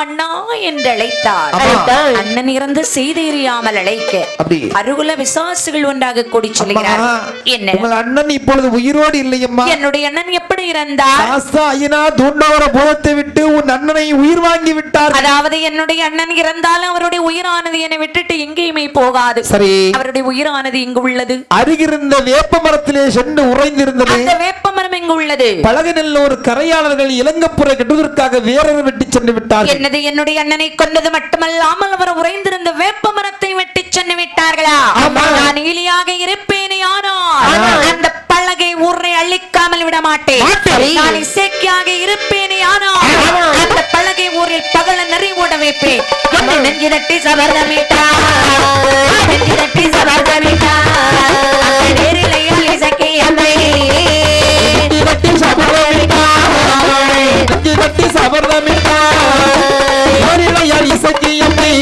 அண்ணா என்று அழைத்தார். அண்ணன் இறந்து செய்தி எறியாமல் அழைக்க அருகுல விசுவாசிகள் ஒன்றாக கூடி சொல்கிறார். என்ன உங்கள் அண்ணன் இப்பொழுது உயிரோடு இல்லையம்மா? என்னுடைய அண்ணன் எப்படி இறந்தார்? பூதத்தை விட்டு உன் அண்ணனை உயிர் வாங்கி விட்டார். அதாவது என்னுடைய அண்ணன் இறந்தாலும் அவருடைய உயிரானது என்னை விட்டுட்டு எங்கேயுமே போகாது. சரி, அவருடைய உயிரானது இங்கு உள்ளது. அருகிருந்த வேப்ப மரத்திலே சென்று உறைந்திருந்தது. அந்த வேப்ப மரம் எங்கு உள்ளது? பலகனில் ஒரு கரையாளர்கள் இலங்கப்புரை கட்டுவதற்காக வேறொரு வெட்டி சென்று விட்டார்கள். என்னது, என்னுடைய அண்ணனை கொண்டது மட்டுமல்லாமல் அவர் உறைந்திருந்த வேப்ப மரத்தை வெட்டி சென்று விட்டார்களா? நான் ஈலியாக இருப்பேனே, ஆனால் அந்த பலகை ஊரை அழிக்காமல் விட மாட்டேன். நான் இசைக்காக இருப்பேனே, ஆனால் அந்த பலகை ஊரில் பகல நெறி ஓட வைப்பேன். நெஞ்சு தட்டி சபர்தமிட்டார், நெஞ்சு தட்டி சபர்தமிட்டார், நேரிலையால் இசைக்கு அம்மை, நெஞ்சு தட்டி சபர்தமிட்டார், நெஞ்சு தட்டி சபர்தமிட்டார், நேரிலையால் இசைக்கு அம்மை.